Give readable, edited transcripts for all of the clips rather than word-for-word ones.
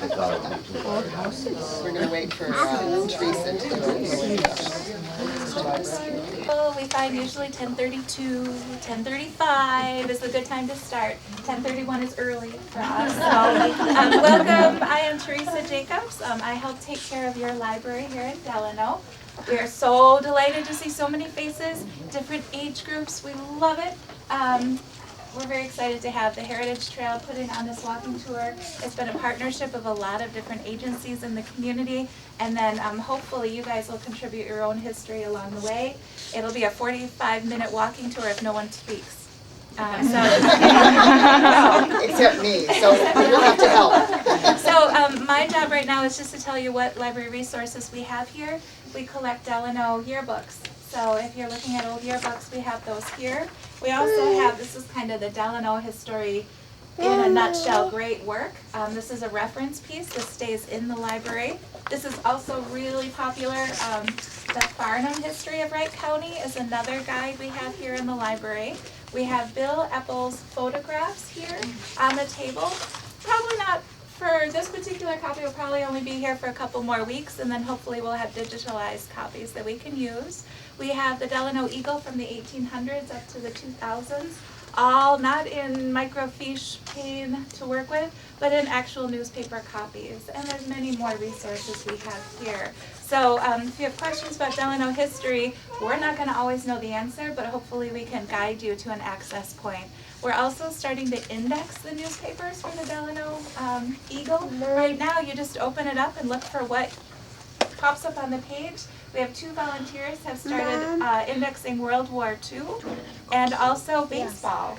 they thought it would be too large. We're going to wait for Teresa to do it. Oh, we find usually 10:32, 10:35 is a good time to start. 10:31 is early for us. So, welcome. I am Teresa Jacobs. I help take care of your library here in Delano. We are so delighted to see so many faces, different age groups. We love it. We're very excited to have the Heritage Trail putting on this walking tour. It's been a partnership of a lot of different agencies in the community, and then hopefully you guys will contribute your own history along the way. It'll be a 45-minute walking tour if no one speaks. Except me, so you'll have to help. So my job right now is just to tell you what library resources we have here. We collect Delano yearbooks. So if you're looking at old yearbooks, we have those here. We also have, this is kind of the Delano history in a nutshell, great work. This is a reference piece. This stays in the library. This is also really popular. The Farnham history of Wright County is another guide we have here in the library. We have Bill Eppel's photographs here on the table. Probably not for this particular copy, will probably only be here for a couple more weeks, and then hopefully we'll have digitalized copies that we can use. We have the Delano Eagle from the 1800s up to the 2000s, all not in microfiche pane to work with, but in actual newspaper copies. And there's many more resources we have here. So if you have questions about Delano history, we're not going to always know the answer, but hopefully we can guide you to an access point. We're also starting to index the newspapers for the Delano Eagle. Right now, you just open it up and look for what pops up on the page. We have 2 volunteers have started indexing World War II and also baseball,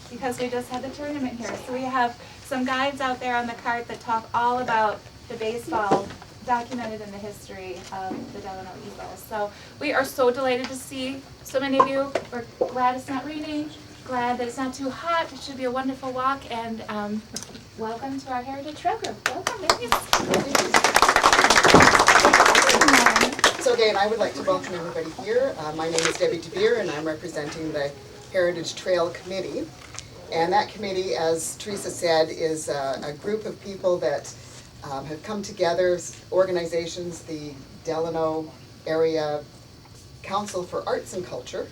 because we just had the tournament here. So we have some guides out there on the cart that talk all about the baseball documented in the history of the Delano Eagle. So we are so delighted to see so many of you. We're glad it's not raining, glad that it's not too hot. It should be a wonderful walk, and welcome to our Heritage Trail Group. Welcome, ladies. So again, I would like to welcome everybody here. My name is Debbie DeBeer, and I'm representing the Heritage Trail Committee. And that committee, as Teresa said, is a group of people that have come together, organizations, the Delano Area Council for Arts and Culture,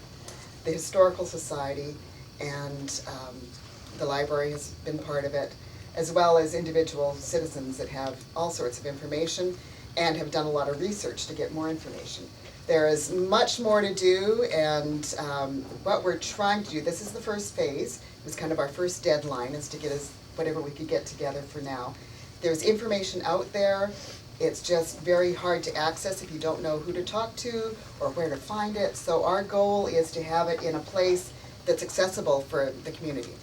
the Historical Society, and the library has been part of it, as well as individual citizens that have all sorts of information and have done a lot of research to get more information. There is much more to do, and what we're trying to do, this is the first phase. It was kind of our first deadline, is to get us whatever we could get together for now. There's information out there. It's just very hard to access if you don't know who to talk to or where to find it. So our goal is to have it in a place that's accessible for the community.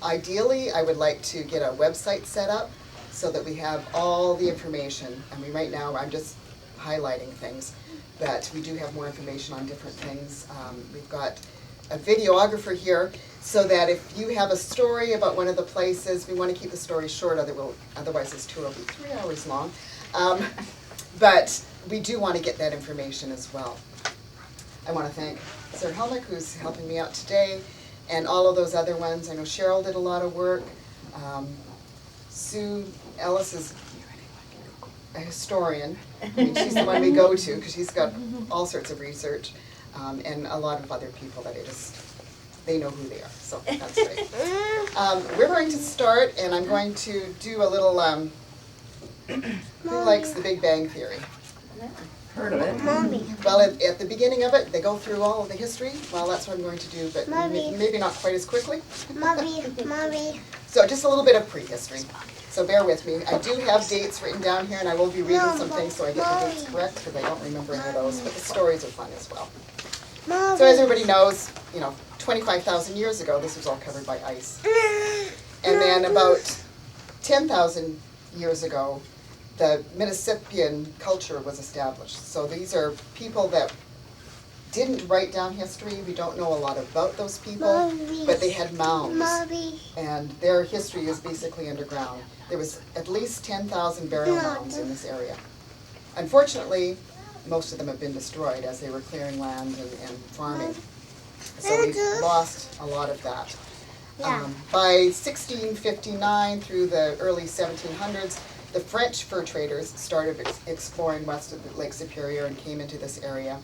Ideally, I would like to get a website set up so that we have all the information. I mean, right now I'm just highlighting things, but we do have more information on different things. We've got a videographer here, so that if you have a story about one of the places, we want to keep the story short, otherwise this tour will be 3 hours long. But we do want to get that information as well. I want to thank Sir Helmick, who's helping me out today, and all of those other ones. I know Cheryl did a lot of work. Sue Ellis is a historian. I mean, she's the one we go to because she's got all sorts of research, and a lot of other people that they know who they are, so that's great. We're going to start, and I'm going to do a little, who likes the Big Bang Theory? Heard of it? Mommy. Well, at the beginning of it, they go through all of the history. Well, that's what I'm going to do, but maybe not quite as quickly. Mommy. So just a little bit of prehistory. So bear with me. I do have dates written down here, and I will be reading some things so I get the dates correct, because I don't remember any of those, but the stories are fun as well. So as everybody knows, 25,000 years ago, this was all covered by ice. And then about 10,000 years ago, the Mississippian culture was established. So these are people that didn't write down history. We don't know a lot about those people, but they had mounds. And their history is basically underground. There was at least 10,000 burial mounds in this area. Unfortunately, most of them have been destroyed as they were clearing land and farming. So we've lost a lot of that. By 1659 through the early 1700s, the French fur traders started exploring west of Lake Superior and came into this area.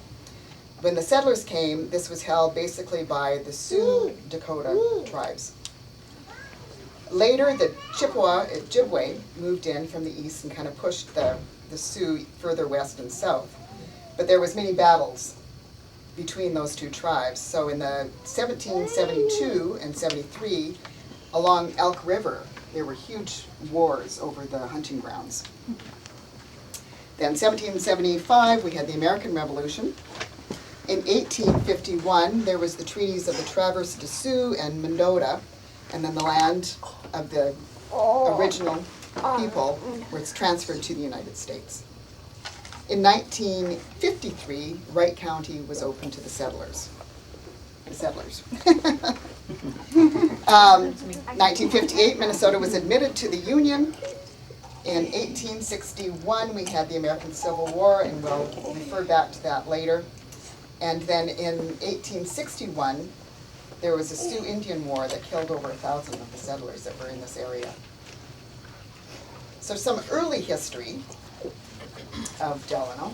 When the settlers came, this was held basically by the Sioux Dakota tribes. Later, the Ojibwe moved in from the east and kind of pushed the Sioux further west and south. But there was many battles between those two tribes. So in the 1772 and 73, along Elk River, there were huge wars over the hunting grounds. Then 1775, we had the American Revolution. In 1851, there was the treaties of the Traverse des Sioux and Mendota, and then the land of the original people was transferred to the United States. In 1953, Wright County was open to the settlers. 1958, Minnesota was admitted to the Union. In 1861, we had the American Civil War, and we'll refer back to that later. And then in 1861, there was a Sioux Indian War that killed over 1,000 of the settlers that were in this area. So some early history of Delano.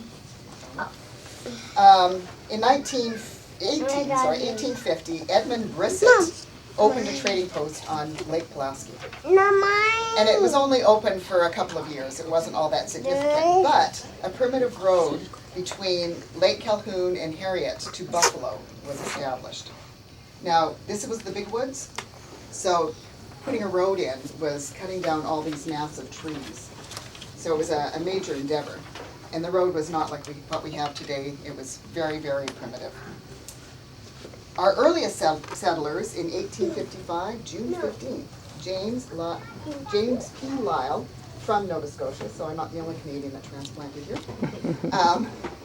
In 1850, Edmund Brissett opened a trading post on Lake Pulaski. And it was only open for a couple of years. It wasn't all that significant. But a primitive road between Lake Calhoun and Harriet to Buffalo was established. Now, this was the big woods, so putting a road in was cutting down all these massive trees. So it was a major endeavor. And the road was not like what we have today. It was very, very primitive. Our earliest settlers in 1855, June 15th, James P. Lyle, from Nova Scotia, so I'm not the only Canadian that transplanted here,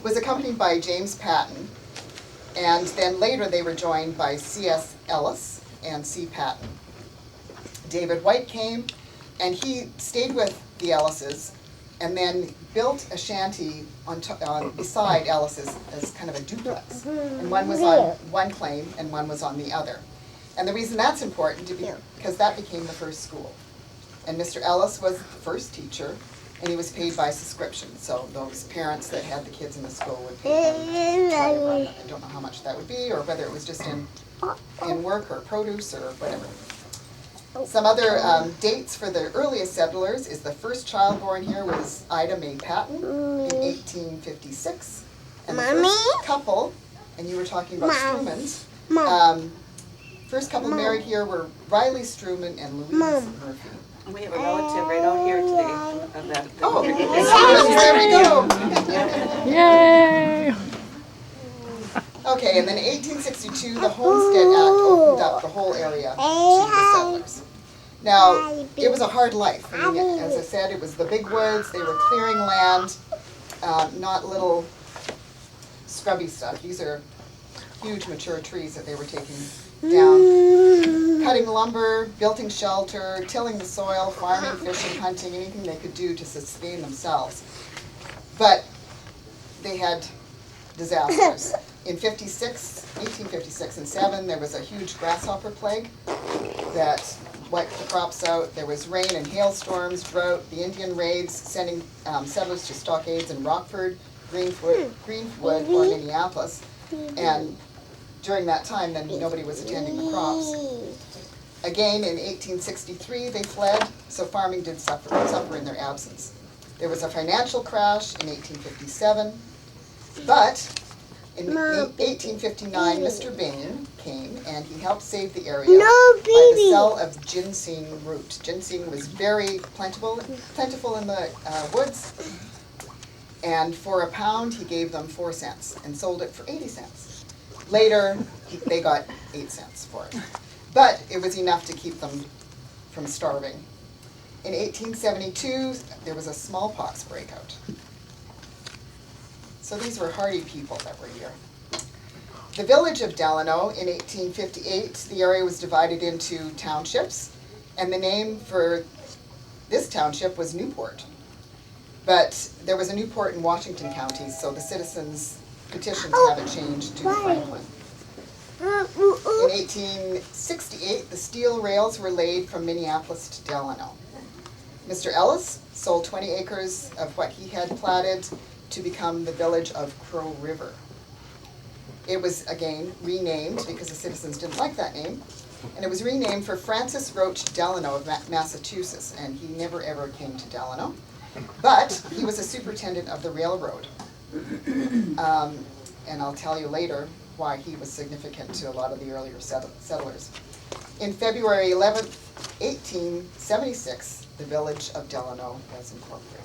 was accompanied by James Patton, and then later they were joined by C.S. Ellis and C. Patton. David White came, and he stayed with the Ellises, and then built a shanty on beside Ellis's as kind of a duplex. And one was on one claim and one was on the other. And the reason that's important is because that became the first school. And Mr. Ellis was the first teacher, and he was paid by subscription. So those parents that had the kids in the school would pay him whatever. I don't know how much that would be, or whether it was just in work or produce or whatever. Some other dates for the earliest settlers is the first child born here was Ida Mae Patton in 1856. And the first couple, and you were talking about Strumans, first couple married here were Riley Struman and Louise Murphy. We have a relative right out here today. Oh, there we go. Yay! Okay, and then in 1862, the Homestead Act opened up the whole area to the settlers. Now, it was a hard life. I mean, as I said, it was the big woods. They were clearing land, not little scrubby stuff. These are huge mature trees that they were taking down. Cutting lumber, building shelter, tilling the soil, farming, fishing, hunting, anything they could do to sustain themselves. But they had disasters. In 1856 and 7, there was a huge grasshopper plague that wiped the crops out. There was rain and hailstorms, drought, the Indian raids, sending settlers to stockades in Rockford, Greenwood, or Minneapolis. And during that time, then nobody was attending the crops. Again, in 1863, they fled, so farming did suffer in their absence. There was a financial crash in 1857, but in 1859, Mr. Bain came and he helped save the area by the sale of ginseng root. Ginseng was very plentiful in the woods, and for a pound he gave them 4 cents and sold it for 80 cents. Later, they got 8 cents for it. But it was enough to keep them from starving. In 1872, there was a smallpox breakout. So these were hardy people that were here. The village of Delano, in 1858, the area was divided into townships, and the name for this township was Newport. But there was a Newport in Washington County, so the citizens petitioned to have it changed to Franklin. In 1868, the steel rails were laid from Minneapolis to Delano. Mr. Ellis sold 20 acres of what he had platted to become the village of Crow River. It was again renamed because the citizens didn't like that name, and it was renamed for Francis Roach Delano of Massachusetts, and he never ever came to Delano, but he was a superintendent of the railroad. And I'll tell you later why he was significant to a lot of the earlier settlers. In February 11th, 1876, the village of Delano was incorporated.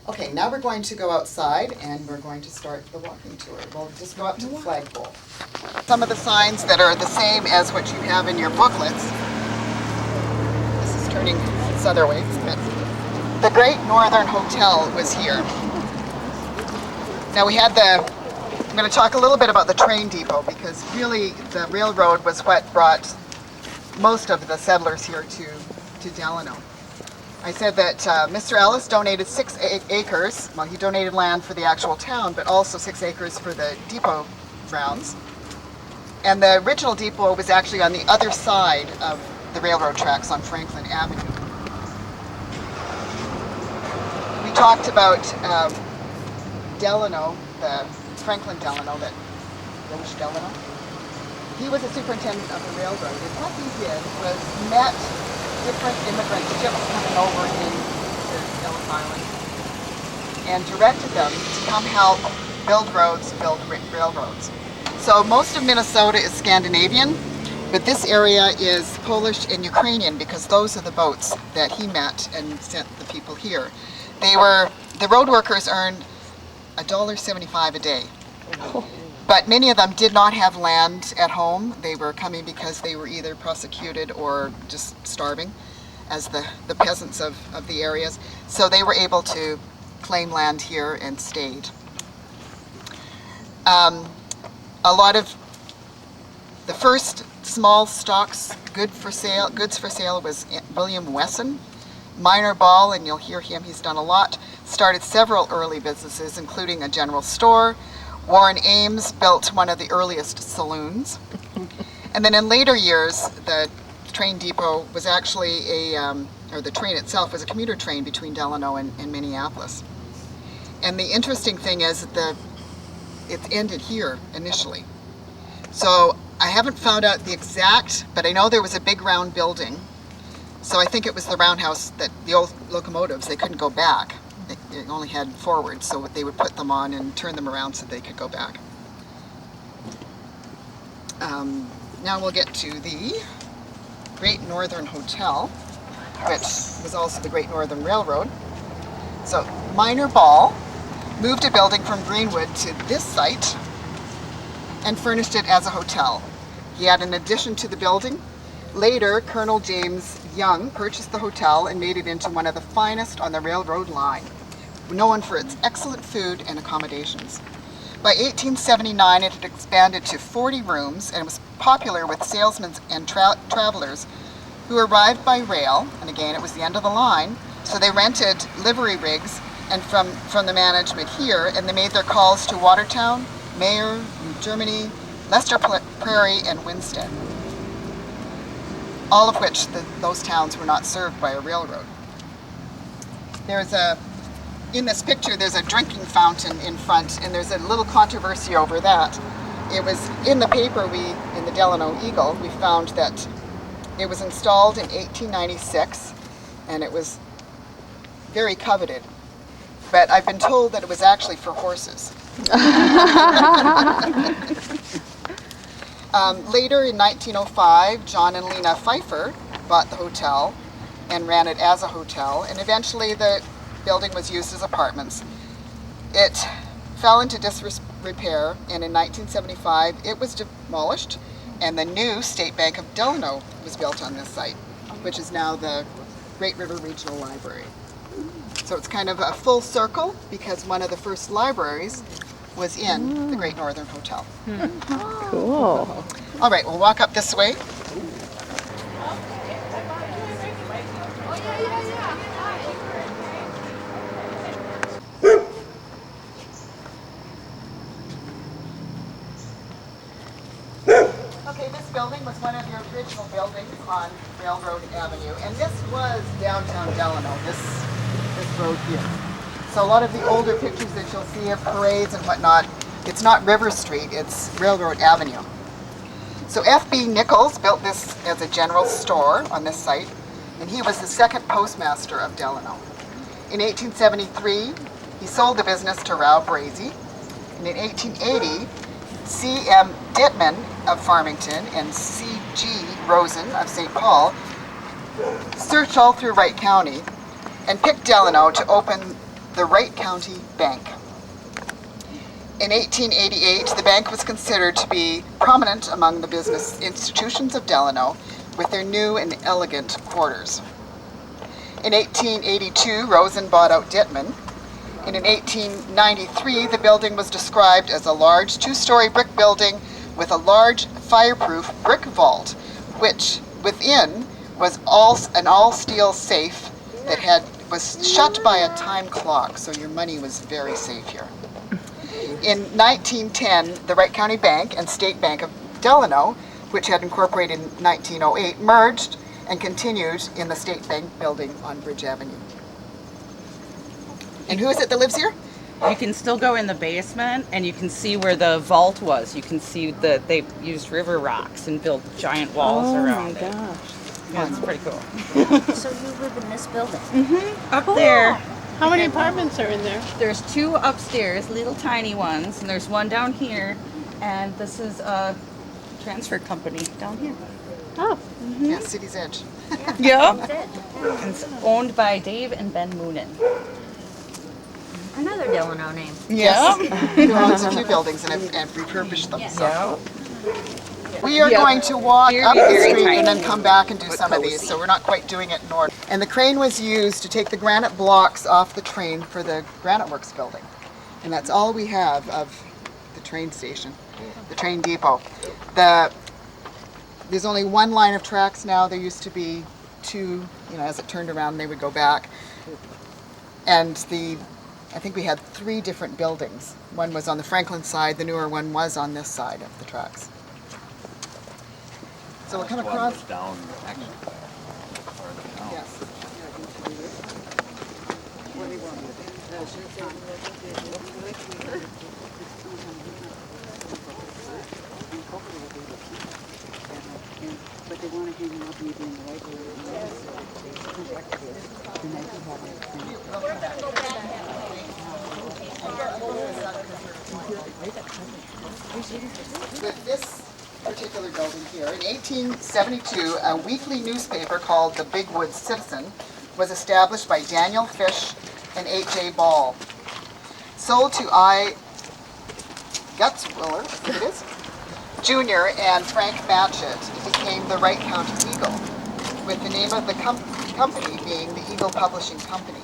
Okay, now we're going to go outside and we're going to start the walking tour. We'll just go up to the flagpole. Some of the signs that are the same as what you have in your booklets. This is turning this other way. The Great Northern Hotel was here. Now we had I'm going to talk a little bit about the train depot because really the railroad was what brought most of the settlers here to Delano. I said that Mr. Ellis donated 6 acres. Well, he donated land for the actual town, but also 6 acres for the depot grounds. And the original depot was actually on the other side of the railroad tracks on Franklin Avenue. We talked about Delano, the Franklin Delano, that Village Delano. He was a superintendent of the railroad, and what he did was met different immigrant ships coming over into Ellis Island and directed them to come help build roads, build railroads. So most of Minnesota is Scandinavian, but this area is Polish and Ukrainian because those are the boats that he met and sent the people here. The road workers earned $1.75 a day. But many of them did not have land at home. They were coming because they were either prosecuted or just starving as the peasants of the areas. So they were able to claim land here and stayed. A lot of the first small stocks, goods for sale was William Wesson. Minor Ball, and you'll hear him, he's done a lot, started several early businesses, including a general store. Warren Ames built one of the earliest saloons. And then in later years, the train depot was actually or the train itself was a commuter train between Delano and Minneapolis. And the interesting thing is that it ended here initially. So I haven't found out the exact, but I know there was a big round building. So I think it was the roundhouse that the old locomotives, they couldn't go back. They only had forward, so they would put them on and turn them around so they could go back. Now we'll get to the Great Northern Hotel, which was also the Great Northern Railroad. So Minor Ball moved a building from Greenwood to this site and furnished it as a hotel. He had an addition to the building. Later, Colonel James Young purchased the hotel and made it into one of the finest on the railroad line, known for its excellent food and accommodations. By 1879, it had expanded to 40 rooms and was popular with salesmen and travelers who arrived by rail, and again it was the end of the line, so they rented livery rigs and from the management here, and they made their calls to Watertown, Mayer, New Germany, Lester Prairie, and Winston, all of which those towns were not served by a railroad. In this picture, there's a drinking fountain in front, and there's a little controversy over that. It was in the paper, in the Delano Eagle, we found that it was installed in 1896, and it was very coveted. But I've been told that it was actually for horses. Later in 1905, John and Lena Pfeiffer bought the hotel and ran it as a hotel, and eventually the building was used as apartments. It fell into disrepair, and in 1975 it was demolished, and the new State Bank of Delano was built on this site, which is now the Great River Regional Library. So it's kind of a full circle because one of the first libraries was in the Great Northern Hotel. Cool. All right, we'll walk up this way. building was one of the original buildings on Railroad Avenue, and this was downtown Delano, this road here. So a lot of the older pictures that you'll see of parades and whatnot, it's not River Street, it's Railroad Avenue. So F.B. Nichols built this as a general store on this site, and he was the second postmaster of Delano. In 1873, he sold the business to Rao Brazy, and in 1880, C.M. Dittman of Farmington and C.G. Rosen of St. Paul searched all through Wright County and picked Delano to open the Wright County Bank. In 1888, the bank was considered to be prominent among the business institutions of Delano with their new and elegant quarters. In 1882, Rosen bought out Dittman, and in 1893, the building was described as a large two-story brick building with a large fireproof brick vault, which within was an all-steel safe that was shut by a time clock, so your money was very safe here. In 1910, the Wright County Bank and State Bank of Delano, which had incorporated in 1908, merged and continued in the State Bank building on Bridge Avenue. And who is it that lives here? You can still go in the basement and you can see where the vault was. You can see that they used river rocks and built giant walls around it. Gosh. Yeah, it's pretty cool. So you live in this building? Up there, How many apartments are in there? there's 2 upstairs, little tiny ones, and there's one down here, and this is a transfer company down here. Oh, Yeah, City's Edge. Yep. That's it. And it's owned by Dave and Ben Moonen. Another Delano name. Yeah. Who owns a few buildings and refurbished them. So. Yeah. We are Yeah. going to walk Here up be the very street and then tiny, come back and do but some of these, cozy. so we're not quite doing it in order. And the crane was used to take the granite blocks off the train for the Granite Works building. And that's all we have of the train station, the train depot. There's only one line of tracks now. There used to be 2, as it turned around, they would go back. And I think we had 3 different buildings. One was on the Franklin side, the newer one was on this side of the tracks. So we'll come across. Down, actually. Yes. But they want to hang them up maybe in the right way. And I can have it. With this particular building here, in 1872, a weekly newspaper called the Big Woods Citizen was established by Daniel Fish and H.A. Ball. Sold to I. Gutzwiller, I think it is, Jr. and Frank Matchett, it became the Wright County Eagle, with the name of the company being the Eagle Publishing Company.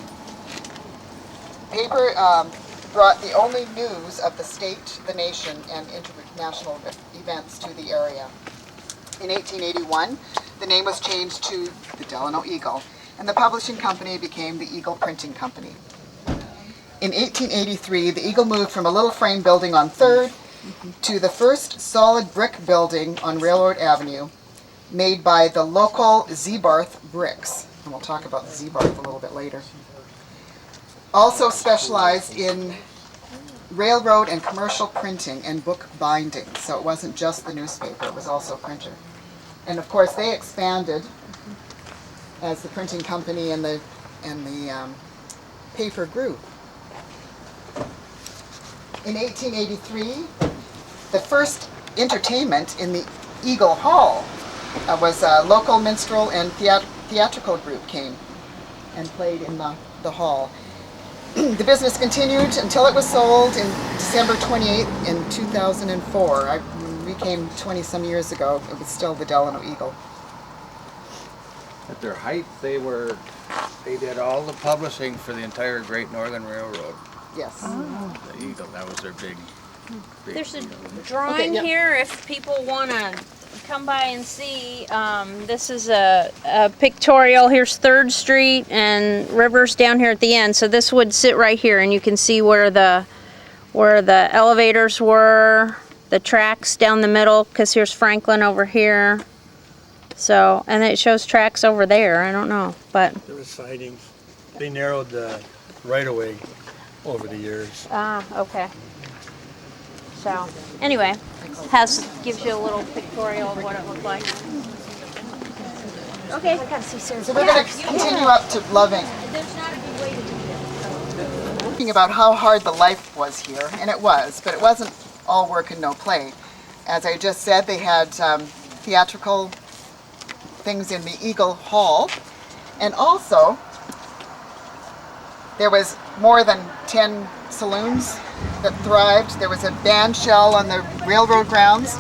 Paper brought the only news of the state, the nation, and international events to the area. In 1881, the name was changed to the Delano Eagle, and the publishing company became the Eagle Printing Company. In 1883, the Eagle moved from a little frame building on 3rd to the first solid brick building on Railroad Avenue, made by the local Zebarth Bricks. And we'll talk about Zebarth a little bit later. Also specialized in railroad and commercial printing and book binding. So it wasn't just the newspaper, it was also printer. And of course they expanded as the printing company and the paper grew. In 1883, the first entertainment in the Eagle Hall was a local minstrel and theatrical group came and played in the hall. The business continued until it was sold in December 28th in 2004. When we came 20-some years ago, it was still the Delano Eagle. At their height, they did all the publishing for the entire Great Northern Railroad. Yes. The Eagle, that was their big There's a deal. drawing yeah. here if people want to come by and see. This is a pictorial. Here's 3rd Street and Rivers down here at the end. So this would sit right here, and you can see where the elevators were the tracks down the middle, because here's Franklin over here. So, and it shows tracks over there. I don't know, but There was sightings. They narrowed the right-of-way over the years. okay. So, anyway, gives you a little pictorial of what it looked like. Okay. I gotta see Sarah's. So we're going to continue up to Loving. There's not a good way to do this. Talking about how hard the life was here, and it was, but it wasn't all work and no play. As I just said, they had theatrical things in the Eagle Hall, and also there was more than 10 saloons that thrived. There was a band shell on the railroad grounds,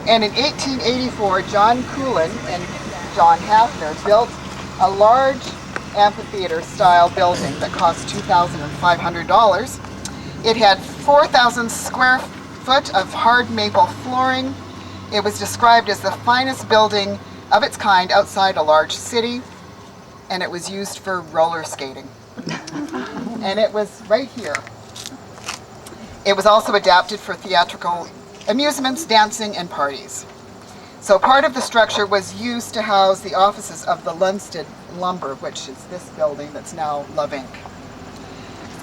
and in 1884 John Coolin and John Hafner built a large amphitheater style building that cost $2,500. It had 4,000 square foot of hard maple flooring. It was described as the finest building of its kind outside a large city, and it was used for roller skating. And it was right here. It was also adapted for theatrical amusements, dancing, and parties. So part of the structure was used to house the offices of the Lunstead Lumber, which is this building that's now Love Inc.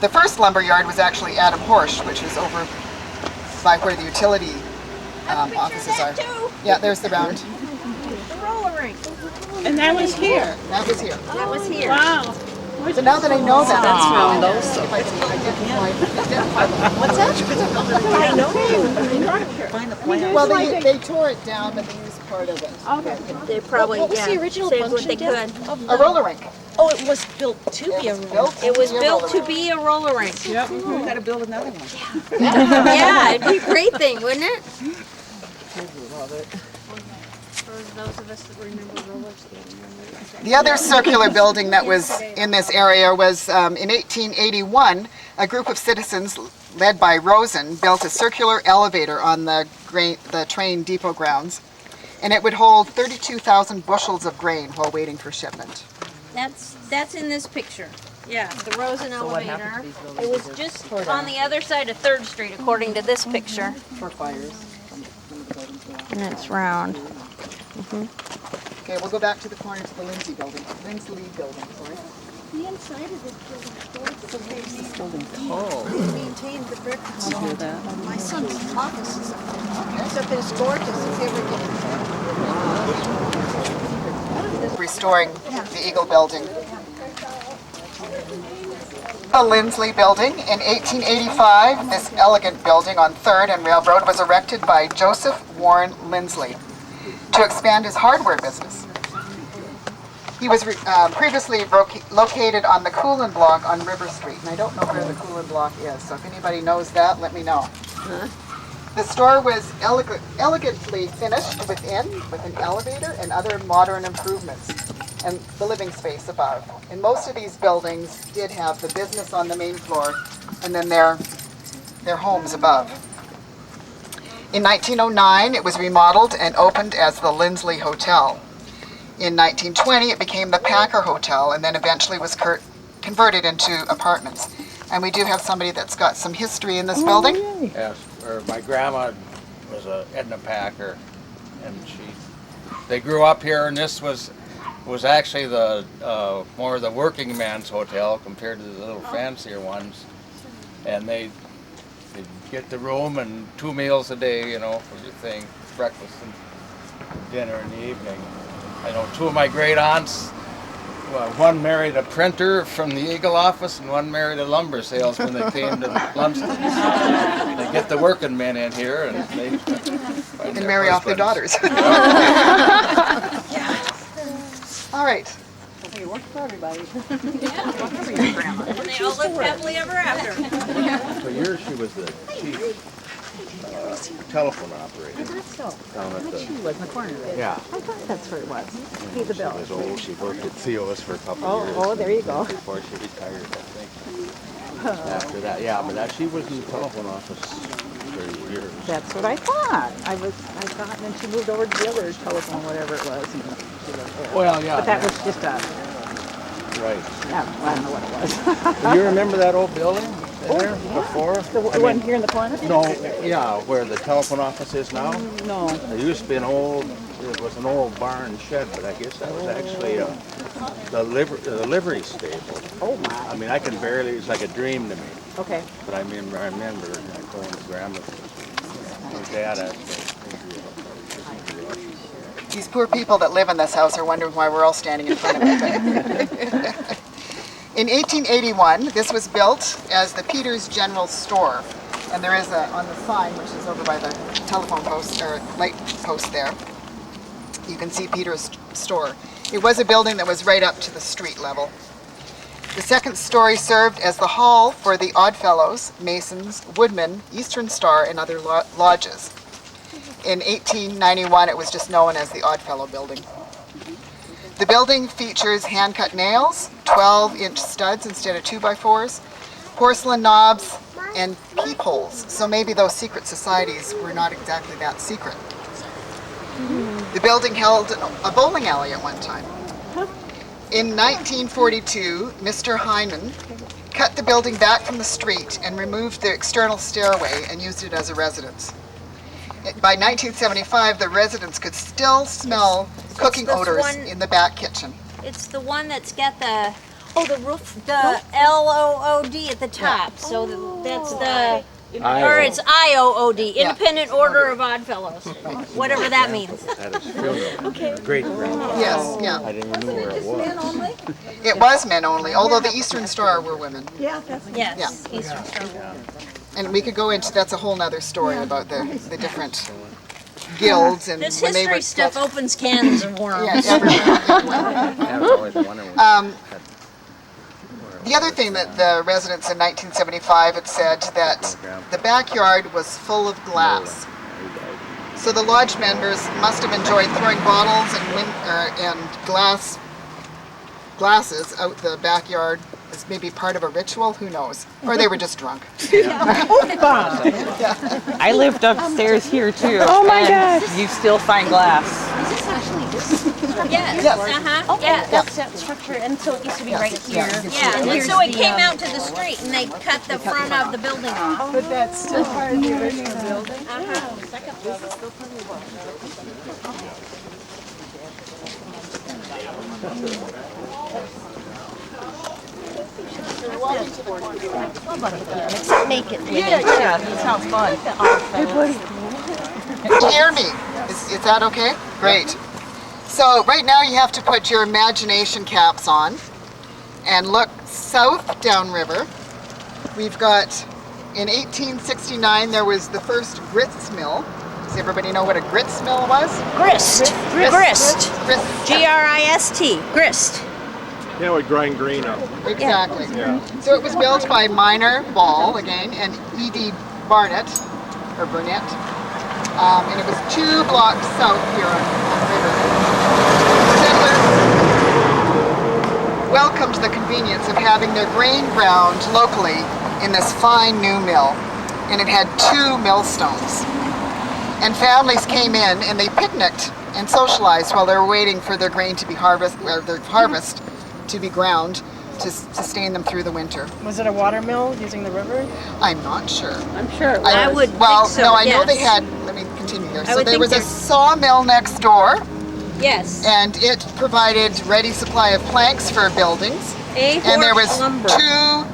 The first lumber yard was actually Adam Horsch, which is over by where the utility offices are. Yeah, there's the round. The roller rink. And that was here. That was here. That was here. Wow. So now that I know that, That's round also. if I can identify them. What's that? I know. Find the plan. Well, they tore it down, but they used part of it. Okay. They probably, What was the original saved what they function, could. A roller rink. Oh, it was built to be a It was room. built It was be a built roller to rink. be a roller rink. Yep. We gotta build another one. Yeah, it'd be a great thing, wouldn't it? For those of us that remember roller skating. The other circular building that was in this area was in 1881, a group of citizens led by Rosen built a circular elevator on the train depot grounds, and it would hold 32,000 bushels of grain while waiting for shipment. That's in this picture. Yeah, the Rosen what elevator. happened to these It was just on the other side of 3rd Street, according to this picture. For fires. Some of the buildings were out. And it's round. Okay, we'll go back to the corner to the Lindsley building, sorry. The inside of this building is building tall. Maintained the brick. Did you hear that? My son's office is up there. It's up in Gorgeous if you ever get Restoring the Eagle building. The Lindsley building in 1885, this elegant building on 3rd and Railroad was erected by Joseph Warren Lindsley to expand his hardware business. He was previously located on the Coolin block on River Street, and I don't know where the Coolin block is, so if anybody knows that, let me know. The store was elegantly finished within, with an elevator and other modern improvements, and the living space above. And most of these buildings did have the business on the main floor, and then their homes above. In 1909, it was remodeled and opened as the Lindsley Hotel. In 1920, it became the Packer Hotel, and then eventually was converted into apartments. And we do have somebody that's got some history in this building. Yes, or my grandma was a Edna Packer, and they grew up here, and this was actually the more the working man's hotel compared to the little fancier ones. And they'd get the room and 2 meals a day, you know, for your thing, breakfast and dinner in the evening. I know 2 of my great aunts, one married a printer from the Eagle office and one married a lumber salesman that came to Lumstead. They get the working men in here and they And marry off their daughters. All right. It worked for everybody. And they all lived happily ever after. For years, she was the chief telephone operator. So, Down at the, she was in the corner there. yeah. I thought that's where it was. Pay the She bill. was old. She worked at COS for a couple Oh, years. oh, there you go. Before she retired, I think. After that, yeah, but she was in the telephone office for years. That's what I thought. I thought, and then she moved over to the other telephone, whatever it was. And she lived there. Well, yeah. But that was just a, Right. I don't know what it was. You remember that old building? there before? The one here in the corner? No, yeah, where the telephone office is now. No. There used to be it was an old barn shed, but I guess that was actually the livery stable. Oh my. I mean, I can barely, it's like a dream to me. Okay. But I remember going to grandma's dad actually. These poor people that live in this house are wondering why we're all standing in front of it. In 1881, this was built as the Peters General Store. And there is on the sign, which is over by the telephone post, or light post there, you can see Peters Store. It was a building that was right up to the street level. The second story served as the hall for the Oddfellows, Masons, Woodmen, Eastern Star, and other lodges. In 1891, it was just known as the Oddfellow Building. The building features hand-cut nails, 12-inch studs instead of 2x4s, porcelain knobs, and peepholes. So maybe those secret societies were not exactly that secret. The building held a bowling alley at one time. In 1942, Mr. Hyman cut the building back from the street and removed the external stairway and used it as a residence. By 1975, the residents could still smell cooking this odors one- in the back kitchen. It's the one that's got the The roof. the LOOD at the top. So that's the or it's IOOD, Yeah. Independent Order of Oddfellows, whatever that means. That is true. Great grandfather. Yes, yeah. I didn't know where it Men was. only? It was men only, although the Eastern Star were women. Yeah, that's. Yes. Yeah. Eastern Star. And we could go into, that's a whole nother story about the different guilds and This when they history were stuff opens cans of worms. Yeah, everywhere. I was always wondering. The other thing that the residents in 1975 had said that the backyard was full of glass. So the lodge members must have enjoyed throwing bottles and glasses out the backyard as maybe part of a ritual, who knows? Or they were just drunk. I lived upstairs here too. Oh my and gosh. You still find glass. Is this actually this? Yes. Yes. Uh-huh. Okay, Yeah. that's that structure, and so it used to be right here. Yeah, and here's so it the, came out to the street and they cut the front of the building off. But that's still part of the original building? Make it. Yeah, it sounds fun. Can you hear me? Is that okay? Great. So right now you have to put your imagination caps on and look south downriver. We've got, in 1869, there was the first grits mill. Does everybody know what a grits mill was? Grist. Grist. Grist. G-R-I-S-T. Grist. Yeah, we grind grain up. Exactly. So it was built by Minor Ball, again, and E.D. Burnett. And it was 2 blocks south here on the river. Settlers welcomed the convenience of having their grain ground locally in this fine new mill, and it had 2 millstones. And families came in and they picnicked and socialized while they were waiting for their grain to be their harvest to be ground to sustain them through the winter. Was it a water mill using the river? I'm not sure. I'm sure it was. I would Well, think so, no, I know they yes. had, let me continue here. I So would there think was a there's- sawmill next door, Yes. and it provided ready supply of planks for buildings. And there was lumber. 2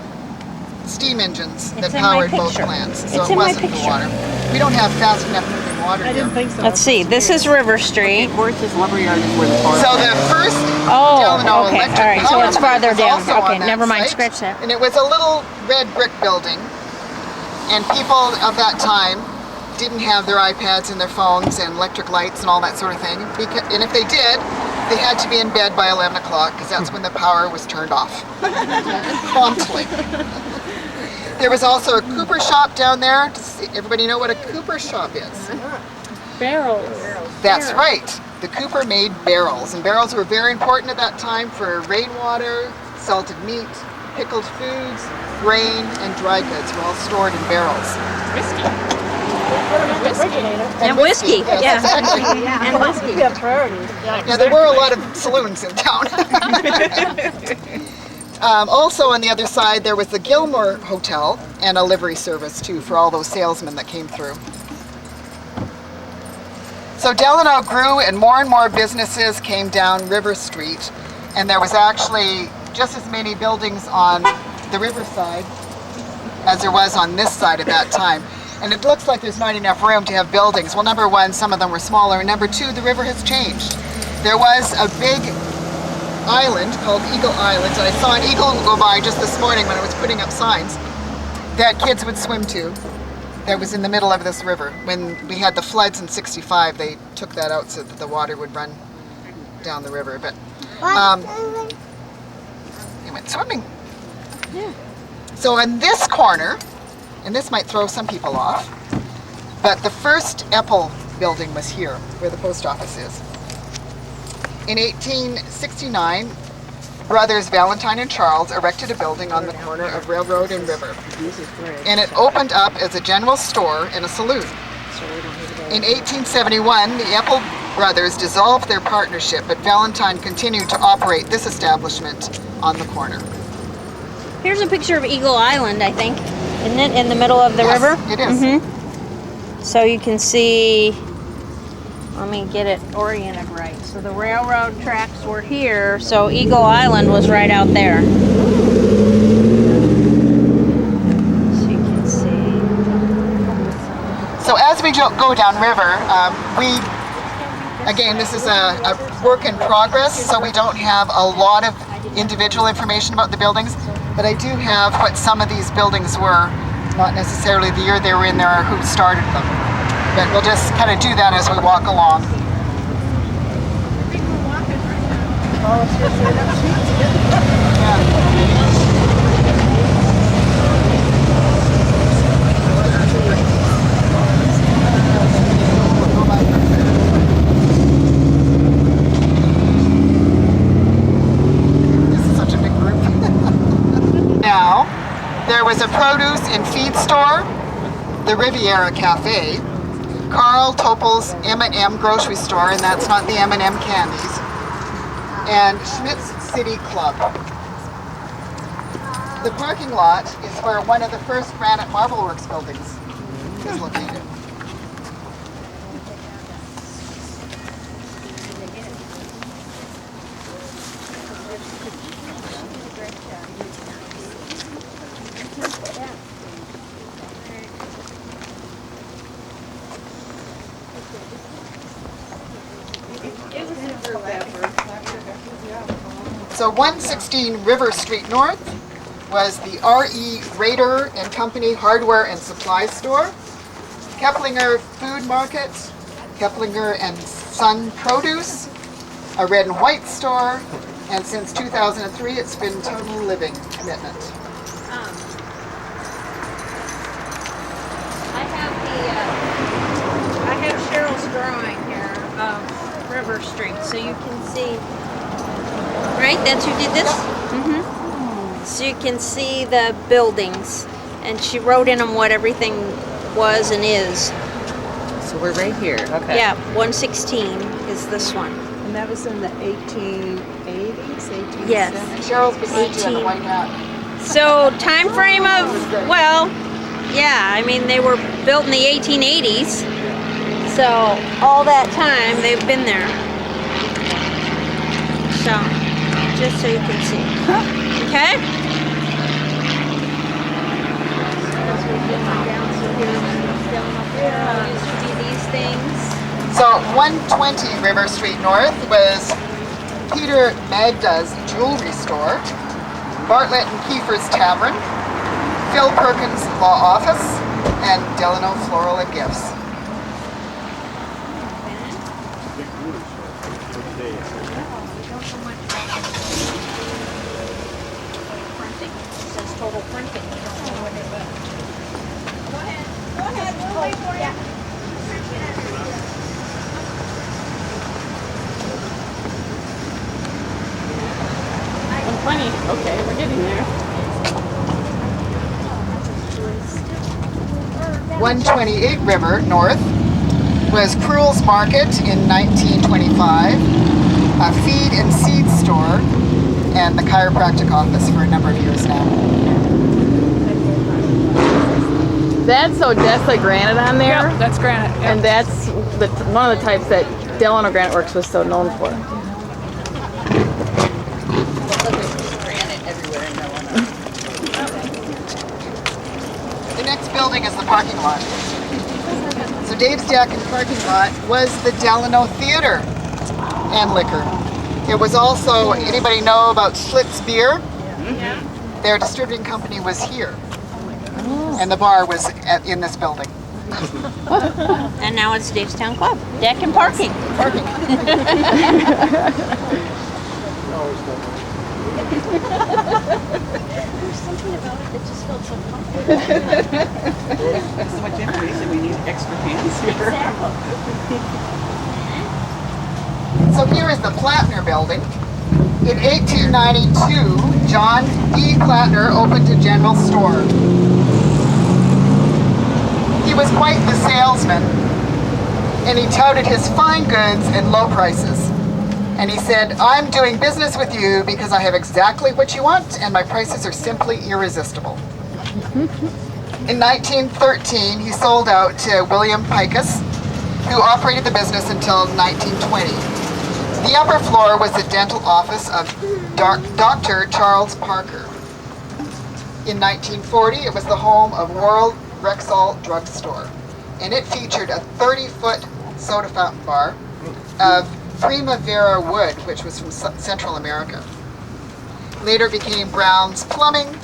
steam engines that It's in my powered both picture. plants. So It's it in my wasn't the picture. water. We don't have fast enough moving water I here. didn't think so. Let's see. This is River Street. Where's this lumberyard is where the So the first Oh, Delano okay. electric All right. So power it's plant farther was down. also on Okay. that Never mind. site. Scratch that. And it was a little red brick building, and people of that time didn't have their iPads and their phones and electric lights and all that sort of thing. And if they did, they had to be in bed by 11 o'clock because that's when the power was turned off. Promptly. There was also a cooper shop down there. Does everybody know what a cooper shop is? Barrels. That's right. The cooper made barrels, and barrels were very important at that time for rainwater, salted meat, pickled foods, grain, and dry goods were all stored in barrels. And whiskey. Yes, Yeah. exactly. And whiskey. Yeah, priorities. Yeah, there were a lot of saloons in town. Also on the other side, there was the Gilmore Hotel and a livery service too for all those salesmen that came through. So Delano grew and more businesses came down River Street, and there was actually just as many buildings on the riverside as there was on this side at that time. And it looks like there's not enough room to have buildings. Well, number one, some of them were smaller, and number two, the river has changed. There was a big island called Eagle Island, and I saw an eagle go by just this morning when I was putting up signs that kids would swim to. That was in the middle of this river. When we had the floods in '65, they took that out so that the water would run down the river. But they went swimming. Yeah. So in this corner, and this might throw some people off, but the first Apple building was here, where the post office is. In 1869, brothers Valentine and Charles erected a building on the corner of Railroad and River. And it opened up as a general store and a saloon. In 1871, the Apple brothers dissolved their partnership, but Valentine continued to operate this establishment on the corner. Here's a picture of Eagle Island, I think. Isn't it in the middle of the river? It is. So you can see, let me get it oriented right. So the railroad tracks were here, so Eagle Island was right out there. So you can see. So as we go down river, again, this is a work in progress, so we don't have a lot of individual information about the buildings, but I do have what some of these buildings were, not necessarily the year they were in there or who started them. But we'll just kind of do that as we walk along. This is such a big group. Now, there was a produce and feed store, the Riviera Cafe, Carl Topol's M&M grocery store, and that's not the M&M candies, and Schmidt's City Club. The parking lot is where one of the first Granite Marble Works buildings is located. So 116 River Street North was the R.E. Rader and Company Hardware and Supply Store, Keplinger Food Market, Keplinger and Son Produce, a red and white store, and since 2003 it's been Total Living Commitment. I have Cheryl's drawing here of River Street, so you can see. Right, that's who did this? So you can see the buildings, and she wrote in them what everything was and is. So we're right here. Okay. Yeah, 116 is this one. And that was in the 1880s, 1870s? Yes. And Cheryl's beside you in the white hat. So time frame of, well, yeah, I mean they were built in the 1880s, so all that time they've been there. So, just so you can see. Okay? Used to be these things. So 120 River Street North was Peter Magda's jewelry store, Bartlett and Kiefer's Tavern, Phil Perkins' law office, and Delano Floral and Gifts. Total printing. You don't know what it was. Go ahead. Go ahead. We'll wait for you. Plenty. Okay, we're getting there. 128 River North was Cruel's Market in 1925, a feed and seed store, and the chiropractic office for a number of years now. That's Odessa granite on there. Yep, that's granite. Yep. And that's one of the types that Delano Granite Works was so known for. The next building is the parking lot. So Dave's Deck and parking lot was the Delano Theater and liquor. It was also, anybody know about Schlitz Beer? Yeah. Their distributing company was here. And the bar was in this building. And now it's Dave's Town Club. Deck and parking. Parking. There's something about it that just felt so comfortable. There's so much information, we need extra hands here. So here is the Plattner building. In 1892, John E. Plattner opened a general store. He was quite the salesman, and he touted his fine goods and low prices. And he said, "I'm doing business with you because I have exactly what you want, and my prices are simply irresistible." In 1913, he sold out to William Picus, who operated the business until 1920. The upper floor was the dental office of Dr. Charles Parker. In 1940, it was the home of World Rexall Drugstore, and it featured a 30-foot soda fountain bar of Primavera wood, which was from Central America. Later became Brown's Plumbing,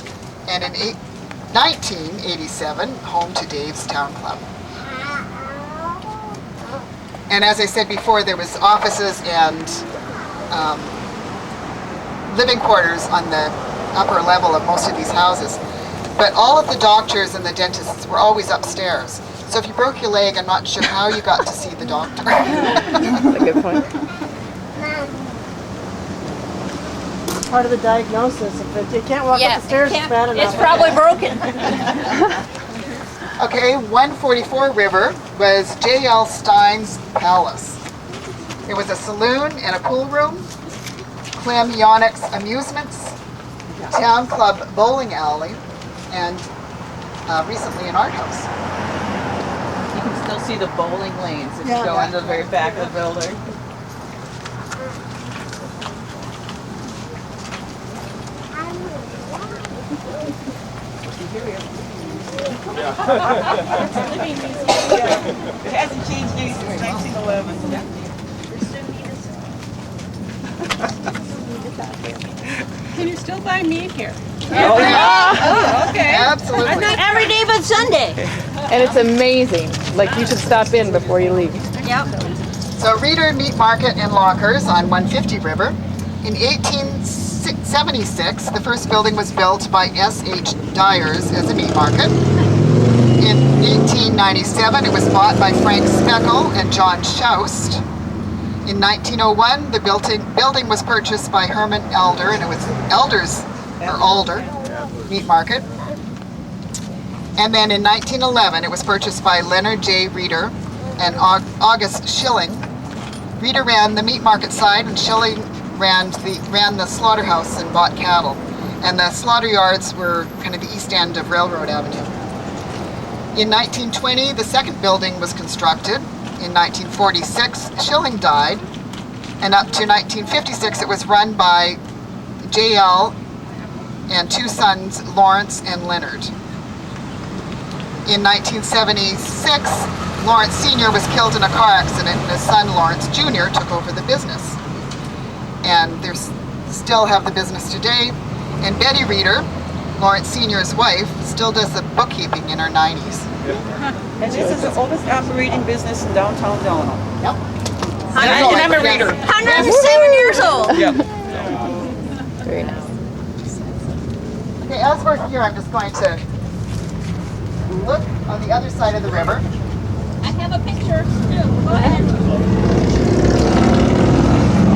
and in 1987, home to Dave's Town Club. And as I said before, there was offices and living quarters on the upper level of most of these houses. But all of the doctors and the dentists were always upstairs. So if you broke your leg, I'm not sure how you got to see the doctor. That's a good point. Part of the diagnosis. If you can't walk up the stairs, it's bad enough. It's probably broken. Okay, 144 River was J.L. Stein's Palace. It was a saloon and a pool room, Clem Yonex Amusements, Town Club Bowling Alley, and recently an art house. You can still see the bowling lanes if Yeah. you go in the very back of the building. It's a living museum. It hasn't changed any since 1911. Can you still buy meat here? Oh, yeah. Oh, okay. Absolutely. Every day but Sunday. And it's amazing. Like, you should stop in before you leave. Yep. So Reader Meat Market and Lockers on 150 River. In 1876, the first building was built by S.H. Dyers as a meat market. In 1897, it was bought by Frank Speckle and John Shoust. In 1901, the building was purchased by Herman Elder, and it was Alder Meat Market. And then in 1911, it was purchased by Leonard J. Reader and August Schilling. Reader ran the meat market side, and Schilling ran the slaughterhouse and bought cattle. And the slaughter yards were kind of the east end of Railroad Avenue. In 1920, the second building was constructed. In 1946, Schilling died, and up to 1956, it was run by J.L. and two sons, Lawrence and Leonard. In 1976, Lawrence Sr. was killed in a car accident, and his son, Lawrence Jr., took over the business. And they still have the business today. And Betty Reader, Lawrence Sr.'s wife, still does the bookkeeping in her 90s. And this is the oldest operating business in downtown Delano. Yep. And I'm a reader. 107 years old. Yep. Very nice. Okay, as we're here, I'm just going to look on the other side of the river. I have a picture too. Go ahead.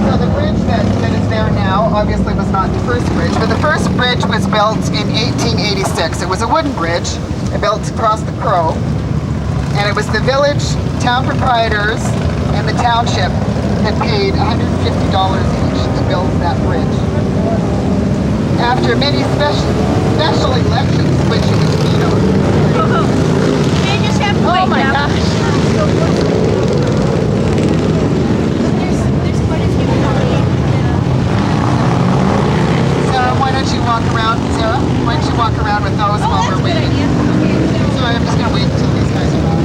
So the bridge that is there now obviously was not the first bridge, but the first bridge was built in 1886. It was a wooden bridge. It built across the Crow, and it was the village, town proprietors, and the township that paid $150 each to build that bridge. After many special elections, which was vetoed. You just have to wait. Oh my gosh. There's quite a few coming. Sarah, why don't you walk around, Sarah? Why don't you walk around with those while we're waiting? Sorry, I'm just going to wait until these guys are gone.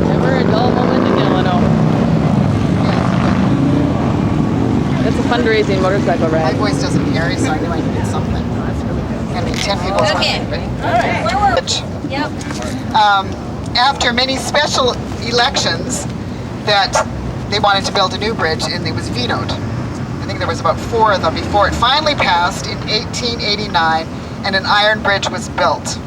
Never a dull moment in Delano. That's a fundraising motorcycle My ride. voice doesn't carry, so I knew I needed something. I mean, 10 people is Okay. one thing, Where were but Yep. after many special elections that they wanted to build a new bridge and it was vetoed. I think there was about 4 of them before it finally passed in 1889 and an iron bridge was built.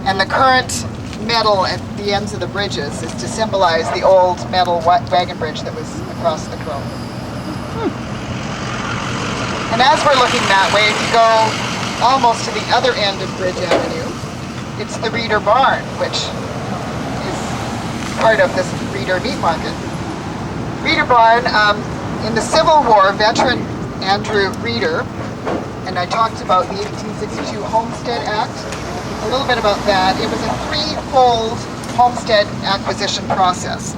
And the current metal at the ends of the bridges is to symbolize the old metal wagon bridge that was across the Crow. And as we're looking that way, if you go almost to the other end of Bridge Avenue, it's the Reeder Barn, which is part of this Reeder Meat Market. Reeder Barn, in the Civil War, veteran Andrew Reeder, and I talked about the 1862 Homestead Act, a little bit about that. It was a 3-fold homestead acquisition process.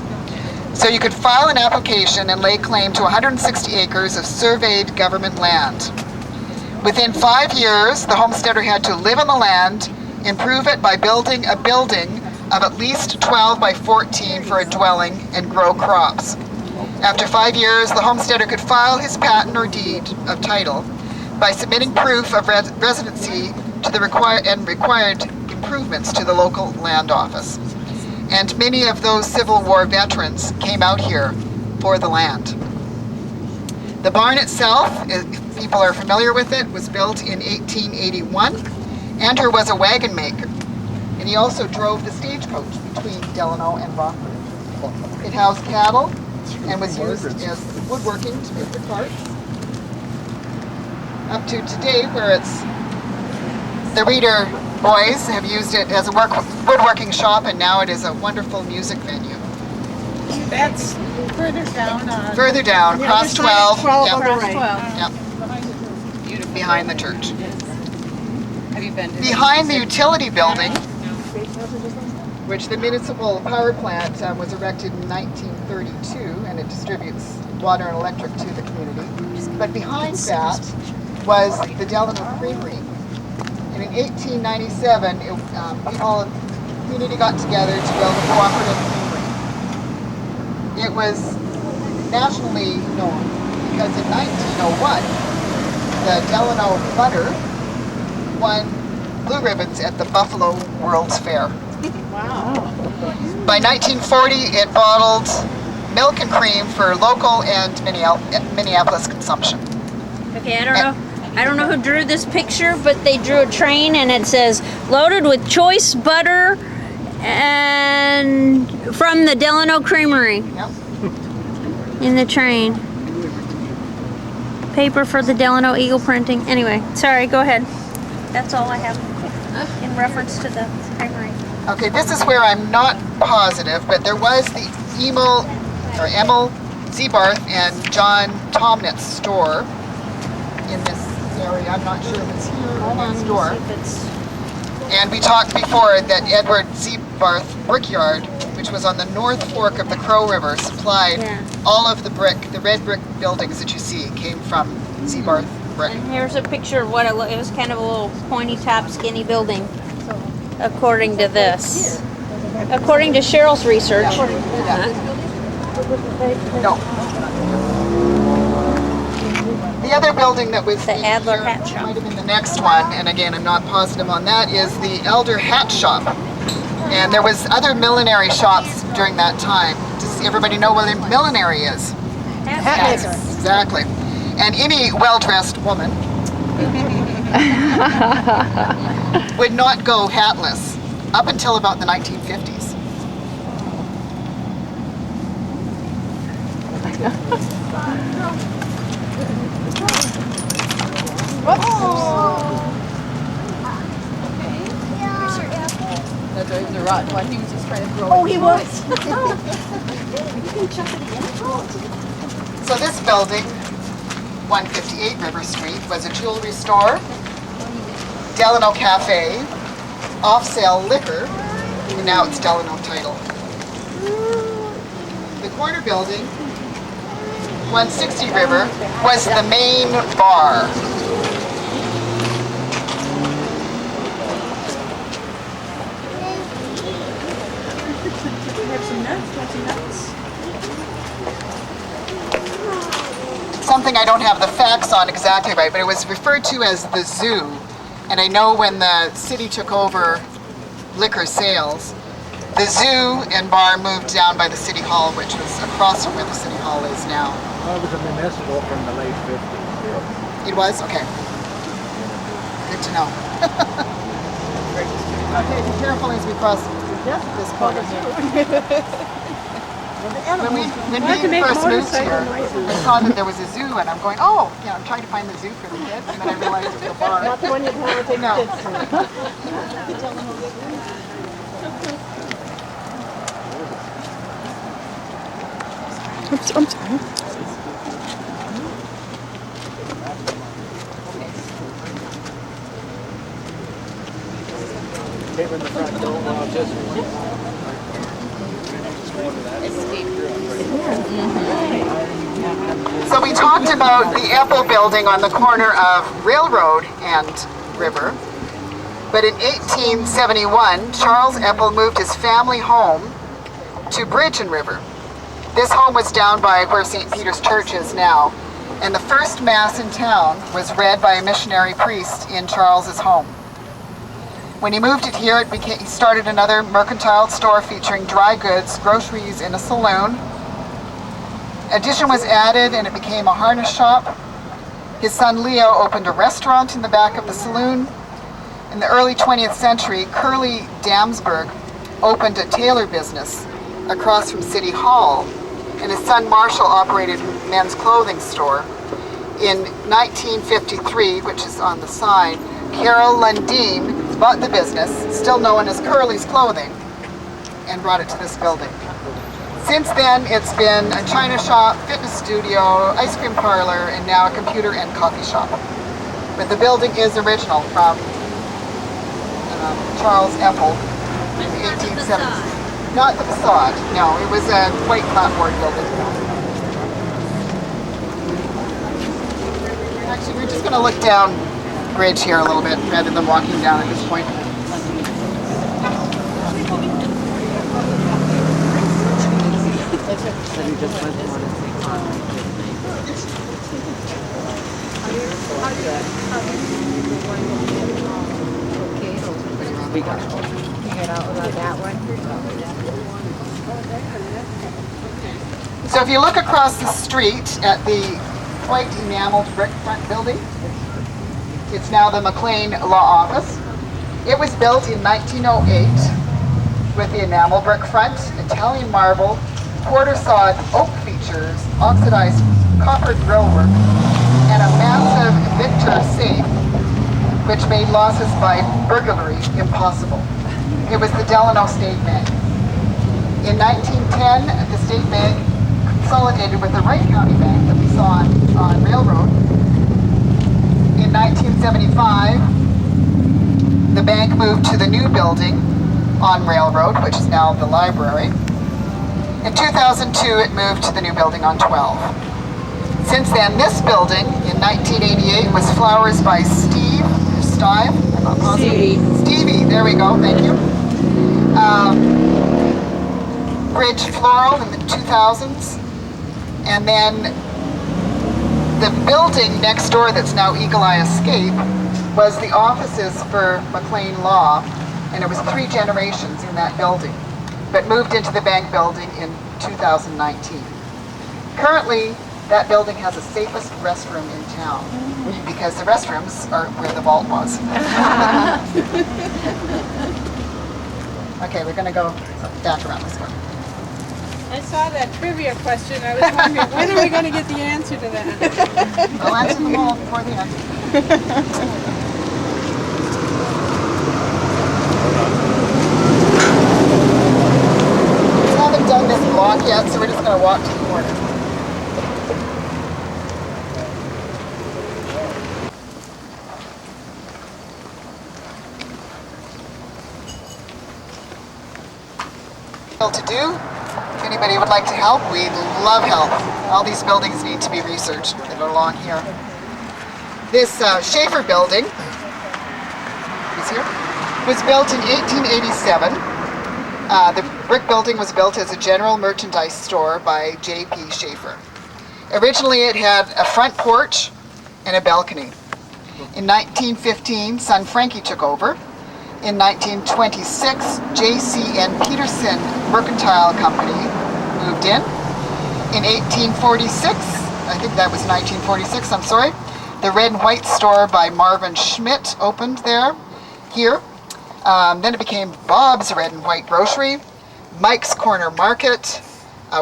So you could file an application and lay claim to 160 acres of surveyed government land. Within 5 years, the homesteader had to live on the land, improve it by building a building of at least 12 by 14 for a dwelling, and grow crops. After 5 years, the homesteader could file his patent or deed of title by submitting proof of residency to the required improvements to the local land office. And many of those Civil War veterans came out here for the land. The barn itself, if people are familiar with it, was built in 1881. Andrew was a wagon maker, and he also drove the stagecoach between Delano and Rockford. It housed cattle and was used as woodworking to make the carts. Up to today, where it's the Reeder boys have used it as a woodworking shop, and now it is a wonderful music venue. That's further down on. Further down, Yeah, cross just side 12. of 12 Yep. on the right. Yep. Behind the church. Have you been to Behind the utility building, which the municipal power plant was erected in 1932, and it distributes water and electric to the community. But behind that was the Delano Creamery. And in 1897, all of the community got together to build a cooperative creamery. It was nationally known because in 1901, the Delano butter won blue ribbons at the Buffalo World's Fair. Wow. By 1940, it bottled milk and cream for local and Minneapolis consumption. Okay, I don't know who drew this picture, but they drew a train and it says loaded with choice butter and from the Delano Creamery Yep. in the train. Paper for the Delano Eagle printing. Anyway, sorry, go ahead. That's all I have in reference to the creamery. Okay, this is where I'm not positive, but there was the Emil Zebarth and John Tomnitz's store in this area. I'm not sure if it's here or next door. And we talked before that Edward Zebarth Brickyard, which was on the North Fork of the Crow River, supplied all of the red brick buildings that you see came from Zebarth brick. And here's a picture of what it was kind of a little pointy top, skinny building, according to this. According to Cheryl's research. No. The other building that was the Adler Hat Shop. Might have been the next one, and again, I'm not positive on that, is the Elder Hat Shop. And there was other millinery shops during that time. Does everybody know what a millinery is? Hat maker. Exactly. And any well-dressed woman would not go hatless up until about the 1950s. The rotten one. He was just trying to throw Oh, he was. So this building, 158 River Street, was a jewelry store, Delano Cafe, off-sale liquor, and now it's Delano Title. The corner building, 160 River, was the main bar. Something I don't have the facts on exactly right, but it was referred to as the zoo. And I know when the city took over liquor sales, the zoo and bar moved down by the city hall, which was across from where the city hall is now. Well, it was a municipal from the late 50s. It was? Okay. Good to know. Okay, be careful as we cross this corner. When we first moved here, I saw that there was a zoo, and I'm going, oh, yeah, I'm trying to find the zoo for the kids, and then I realized it was a bar. Not the one you'd want to take No. kids to. I'm sorry. Came in the front door while just So we talked about the Apple building on the corner of Railroad and River. But in 1871, Charles Apple moved his family home to Bridge and River. This home was down by where St. Peter's Church is now, and the first mass in town was read by a missionary priest in Charles's home. When he moved it here, he started another mercantile store featuring dry goods, groceries, and a saloon. Addition was added and it became a harness shop. His son Leo opened a restaurant in the back of the saloon. In the early 20th century, Curly Damsberg opened a tailor business across from City Hall, and his son Marshall operated a men's clothing store. In 1953, which is on the side, Carol Lundeen bought the business, still known as Curly's Clothing, and brought it to this building. Since then, it's been a china shop, fitness studio, ice cream parlor, and now a computer and coffee shop. But the building is original from Charles Apple in the 1870s. Not the facade, no, it was a white clapboard building. Actually, we're just going to look down Bridge here a little bit rather than walking down at this point. We got out about that one. So if you look across the street at the white enameled brick front building, it's now the McLean Law Office. It was built in 1908 with the enamel brick front, Italian marble, quarter sawed oak features, oxidized copper grillwork, and a massive Victor safe, which made losses by burglary impossible. It was the Delano State Bank. In 1910, the State Bank consolidated with the Wright County Bank that we saw on Railroad. In 1975, the bank moved to the new building on Railroad, which is now the library. In 2002, it moved to the new building on 12. Since then, this building in 1988 was Flowers by Steve, or Steve, I'm not positive. Stevie, there we go, thank you. Bridge Floral in the 2000s. And then the building next door that's now Eagle Eye Escape was the offices for McLean Law, and it was 3 generations in that building, but moved into the bank building in 2019. Currently, that building has the safest restroom in town because the restrooms are where the vault was. Okay, we're going to go back around this one. I saw that trivia question. I was wondering, when are we going to get the answer to that? I'll answer them all before the end. We haven't done this block yet, so we're just going to walk to the corner. To do. If anybody would like to help, we'd love help. All these buildings need to be researched that are along here. This Schaefer building is here, was built in 1887. The brick building was built as a general merchandise store by J.P. Schaefer. Originally it had a front porch and a balcony. In 1915, son Frankie took over. In 1926, J.C.N. Peterson Mercantile Company moved in. In 1846, I think that was 1946, I'm sorry, the Red and White store by Marvin Schmidt opened here. Then it became Bob's Red and White Grocery, Mike's Corner Market,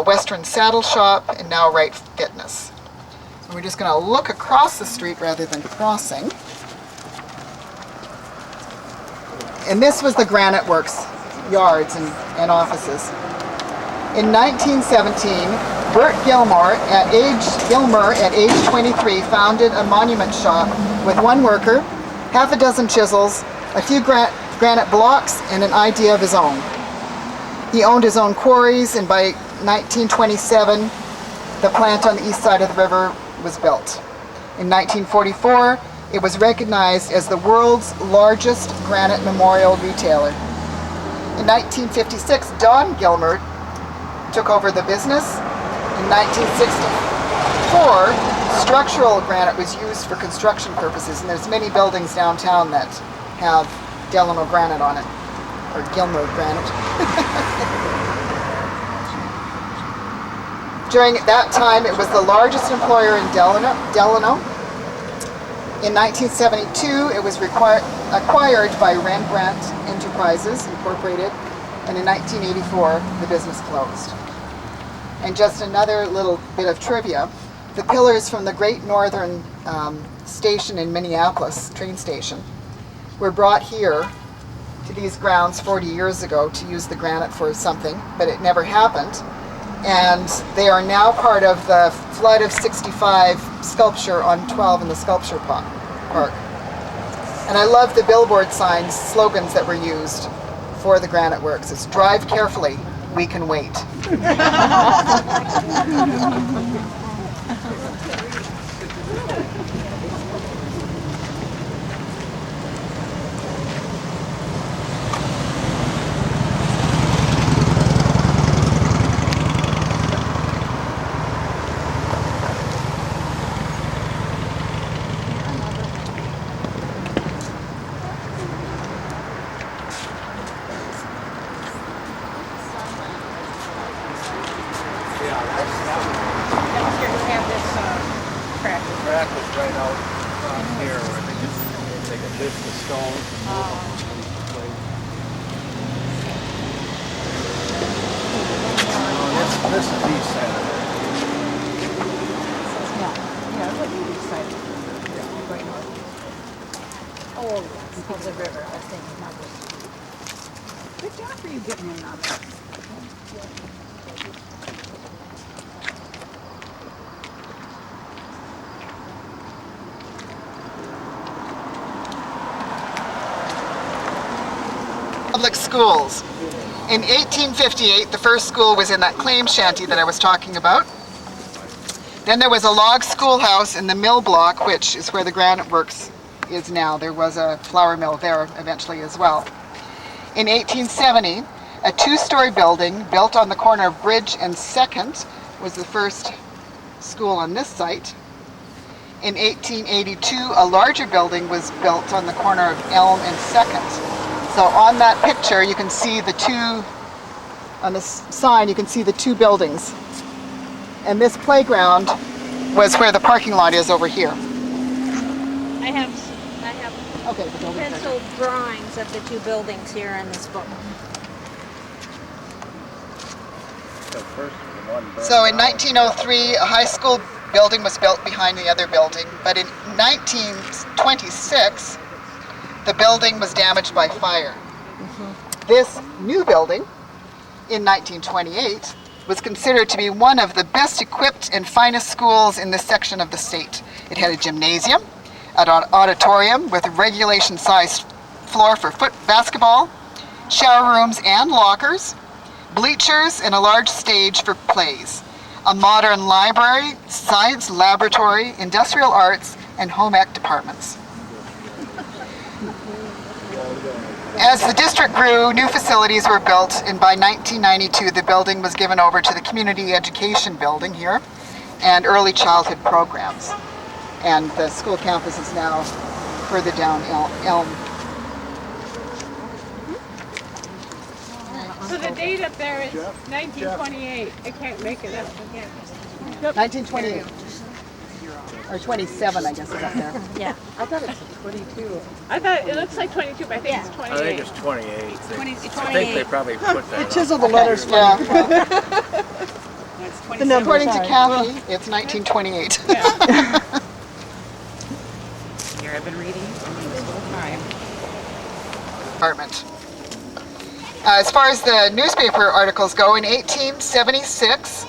Western Saddle Shop, and now Wright Fitness. So we're just going to look across the street rather than crossing. And this was the Granite Works yards and offices. In 1917, Bert Gilmer at age 23, founded a monument shop with 1 worker, half a dozen chisels, a few granite blocks, and an idea of his own. He owned his own quarries, and by 1927, the plant on the east side of the river was built. In 1944, it was recognized as the world's largest granite memorial retailer. In 1956, Don Gilmer took over the business. In 1964, structural granite was used for construction purposes, and there's many buildings downtown that have Delano granite on it, or Gilmer granite. During that time, it was the largest employer in Delano. In 1972, it was acquired by Rembrandt Enterprises, Incorporated, and in 1984, the business closed. And just another little bit of trivia, the pillars from the Great Northern Station in Minneapolis, train station, were brought here to these grounds 40 years ago to use the granite for something, but it never happened. And they are now part of the Flood of '65 sculpture on 12 in the Sculpture Park. And I love the billboard signs, slogans that were used for the Granite Works. It's drive carefully, we can wait. Crack was right out here where they could lift the stone. This is east side of it. Yeah, what you decided. Right north. Oh, it's the river, I think. Good job for you getting in on that. public schools. In 1858, the first school was in that claim shanty that I was talking about. Then there was a log schoolhouse in the mill block, which is where the granite works is now. There was a flour mill there eventually as well. In 1870, a two-story building built on the corner of Bridge and 2nd was the first school on this site. In 1882, a larger building was built on the corner of Elm and 2nd. So on that picture, you can see the two, on the sign, you can see the two buildings. And this playground was where the parking lot is over here. I have Okay, the building. pencil drawings of the two buildings here in this book. So in 1903, a high school building was built behind the other building, but in 1926, the building was damaged by fire. This new building, in 1928, was considered to be one of the best equipped and finest schools in this section of the state. It had a gymnasium, an auditorium with a regulation-sized floor for basketball, shower rooms and lockers, bleachers, and a large stage for plays, a modern library, science laboratory, industrial arts, and home ec departments. As the district grew, new facilities were built, and by 1992 the building was given over to the community education building here and early childhood programs. And the school campus is now further down Elm. So the date up there is 1928. I can't make it up again. 1928. Or 27, I guess, is up there. Yeah. I thought it was 22. I thought it looks like 22, but I think it's 28. I think it's 28. It's I think they probably put that on. Chisel the letters for you. According to Kathy, it's 1928. Here I've been reading this whole time. Department. As far as the newspaper articles go, in 1876,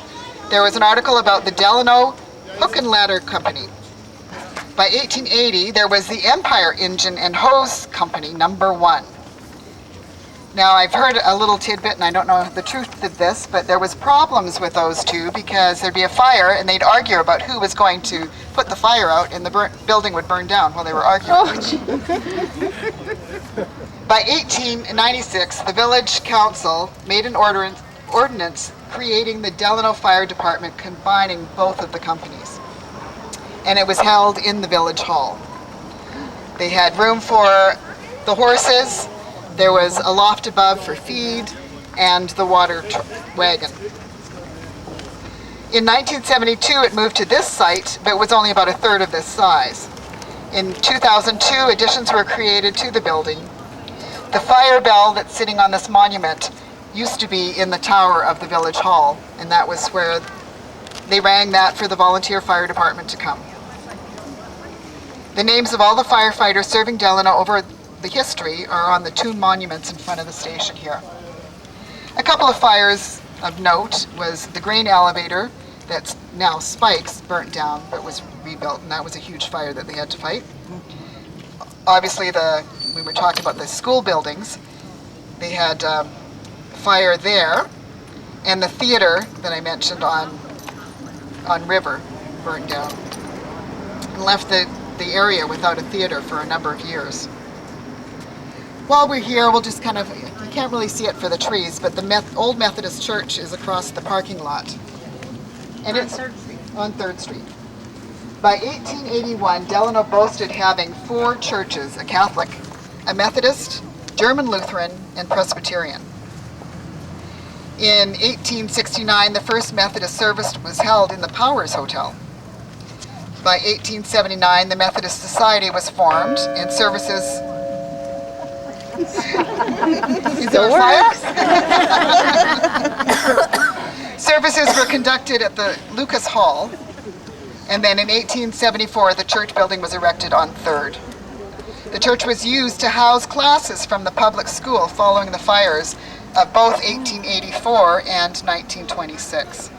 there was an article about the Delano Hook and Ladder Company. By 1880, there was the Empire Engine and Hose Company, number 1. Now, I've heard a little tidbit, and I don't know the truth of this, but there was problems with those two because there'd be a fire, and they'd argue about who was going to put the fire out, and the building would burn down while they were arguing. By 1896, the village council made an ordinance creating the Delano Fire Department, combining both of the companies. And it was held in the village hall. They had room for the horses, there was a loft above for feed, and the water wagon. In 1972, it moved to this site, but it was only about a third of this size. In 2002, additions were created to the building. The fire bell that's sitting on this monument used to be in the tower of the village hall, and that was where they rang that for the volunteer fire department to come. The names of all the firefighters serving Delano over the history are on the two monuments in front of the station here. A couple of fires of note was the grain elevator that's now Spikes burnt down but was rebuilt, and that was a huge fire that they had to fight. Obviously, we were talking about the school buildings. They had fire there, and the theater that I mentioned on River burned down and left the area without a theater for a number of years. While we're here, we'll just kind of, you can't really see it for the trees, but the old Methodist church is across the parking lot. And it's on 3rd Street. By 1881, Delano boasted having 4 churches, a Catholic, a Methodist, German Lutheran, and Presbyterian. In 1869, the first Methodist service was held in the Powers Hotel. By 1879, the Methodist Society was formed, and services... Is there a fire? Services were conducted at the Lucas Hall, and then in 1874, the church building was erected on 3rd. The church was used to house classes from the public school following the fires of both 1884 and 1926.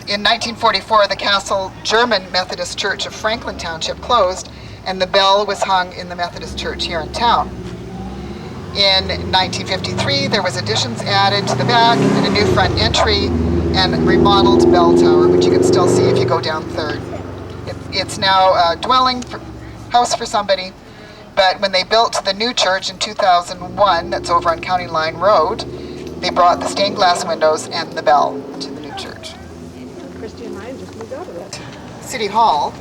In 1944, the Castle German Methodist Church of Franklin Township closed, and the bell was hung in the Methodist Church here in town. In 1953, there was additions added to the back and a new front entry and a remodeled bell tower, which you can still see if you go down 3rd. It's now a dwelling house for somebody, but when they built the new church in 2001, that's over on County Line Road, they brought the stained glass windows and the bell to the new church. Christy and I just moved out of it. City Hall,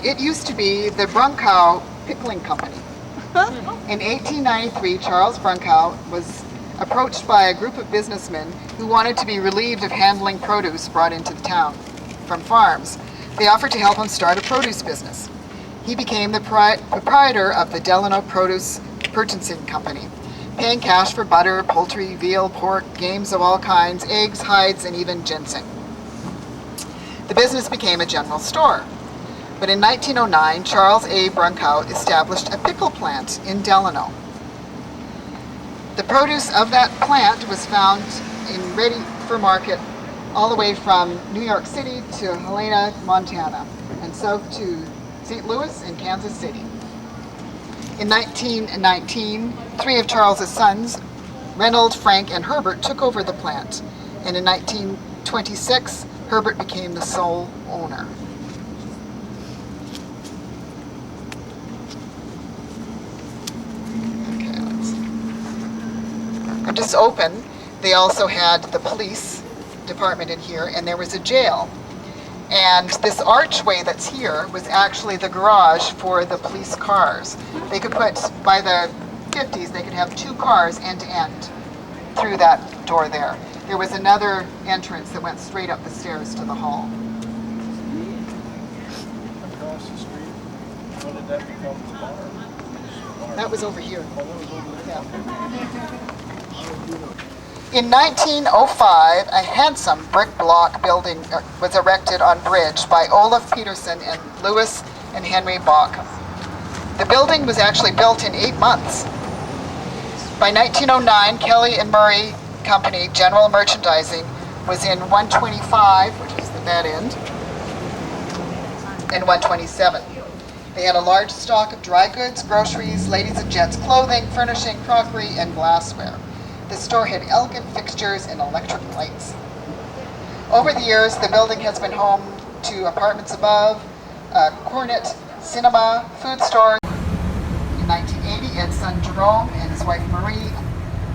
it used to be the Brunkow Pickling Company. In 1893, Charles Brunkow was approached by a group of businessmen who wanted to be relieved of handling produce brought into the town from farms. They offered to help him start a produce business. He became the proprietor of the Delano Produce Purchasing Company, paying cash for butter, poultry, veal, pork, games of all kinds, eggs, hides, and even ginseng. The business became a general store. But in 1909, Charles A. Brunkow established a pickle plant in Delano. The produce of that plant was found in ready for market all the way from New York City to Helena, Montana, and south to St. Louis and Kansas City. In 1919, 3 of Charles's sons, Reynold, Frank, and Herbert, took over the plant. And in 1926, Herbert became the sole owner. And just open, they also had the police department in here, and there was a jail. And this archway that's here was actually the garage for the police cars. They could put, by the 50s, they could have 2 cars end to end through that door there. There was another entrance that went straight up the stairs to the hall. Across the street, when did that become the bar? That was over here. Oh, that was over there? Yeah. In 1905, a handsome brick block building was erected on Bridge by Olaf Peterson and Louis and Henry Bach. The building was actually built in 8 months. By 1909, Kelly and Murray Company General Merchandising was in 125, which is the that end, and 127. They had a large stock of dry goods, groceries, ladies and gents clothing, furnishing, crockery, and glassware. The store had elegant fixtures and electric lights. Over the years, the building has been home to apartments above, a Cornet cinema, food store. In 1980, Ed's son Jerome and his wife Marie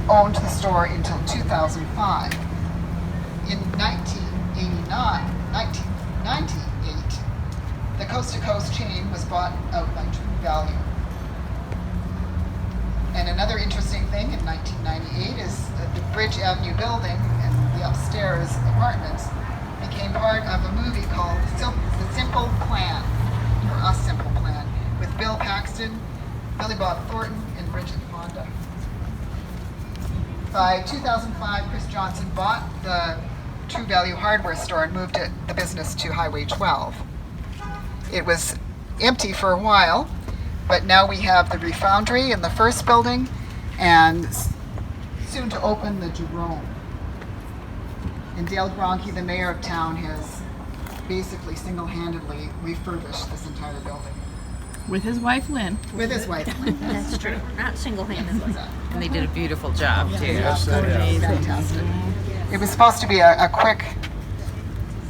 owned the store until 2005. In 1998, the Coast to Coast chain was bought out by True Value. And another interesting thing in 1998 is that the Bridge Avenue building and the upstairs apartments became part of a movie called The Simple Plan, or A Simple Plan, with Bill Paxton, Billy Bob Thornton, and Bridget Fonda. By 2005, Chris Johnson bought the True Value hardware store and moved the business to Highway 12. It was empty for a while, but now we have the Refoundry in the first building and soon to open the Jerome. And Dale Gronke, the mayor of town, has basically single-handedly refurbished this entire building. With his wife, Lynn. With his wife, Lynn. That's true. Not single-handedly. And they did a beautiful job too. Yes, that is. Fantastic. It was supposed to be a quick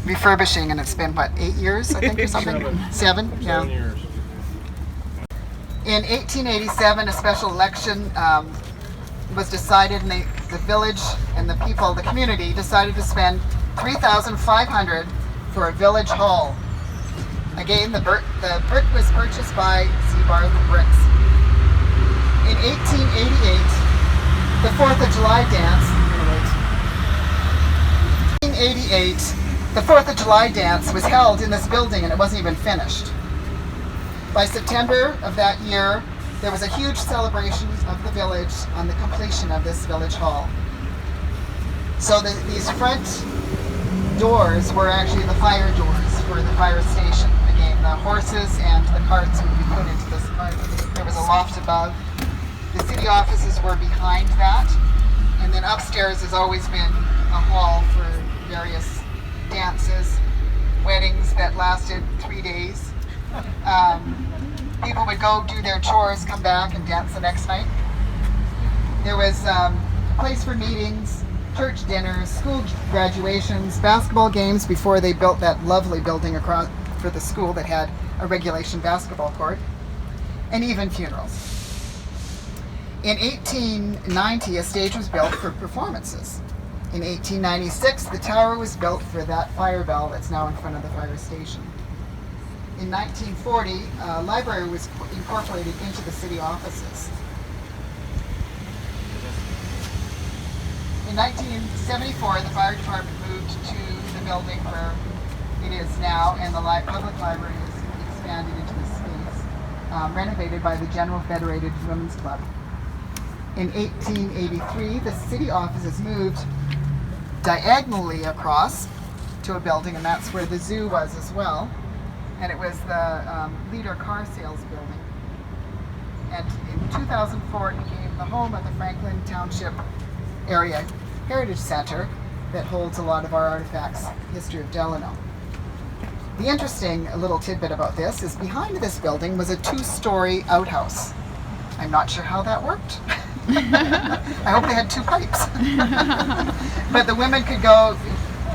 refurbishing, and it's been, what, 8 years, I think, or something? 7? Yeah. 7 years. In 1887, a special election was decided, and the village and the people, the community, decided to spend $3,500 for a village hall. Again, the brick was purchased by Z-Bar Bricks. In 1888, the 4th of July dance. 1888, the 4th of July dance was held in this building, and it wasn't even finished. By September of that year, there was a huge celebration of the village on the completion of this village hall. So these front doors were actually the fire doors for the fire station. Again, the horses and the carts would be put into this part. There was a loft above. The city offices were behind that. And then upstairs has always been a hall for various dances, weddings that lasted 3 days. People would go do their chores, come back and dance the next night. There was a place for meetings, church dinners, school graduations, basketball games before they built that lovely building across for the school that had a regulation basketball court, and even funerals. In 1890, a stage was built for performances. In 1896, the tower was built for that fire bell that's now in front of the fire station. In 1940, a library was incorporated into the city offices. In 1974, the fire department moved to the building where it is now, and the public library is expanded into the space, renovated by the General Federated Women's Club. In 1883, the city offices moved diagonally across to a building, and that's where the zoo was as well. And it was the Leader Car Sales building. And in 2004, it became the home of the Franklin Township Area Heritage Center that holds a lot of our artifacts, history of Delano. The interesting little tidbit about this is behind this building was a 2-story outhouse. I'm not sure how that worked. I hope they had 2 pipes. But the women could go,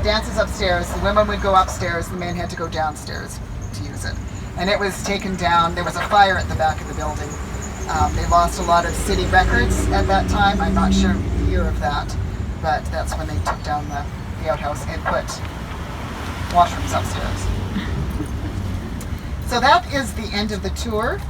dances upstairs, the women would go upstairs, the men had to go downstairs to use it. And it was taken down, there was a fire at the back of the building. They lost a lot of city records at that time. I'm not sure the year of that, but that's when they took down the outhouse and put washrooms upstairs. So that is the end of the tour.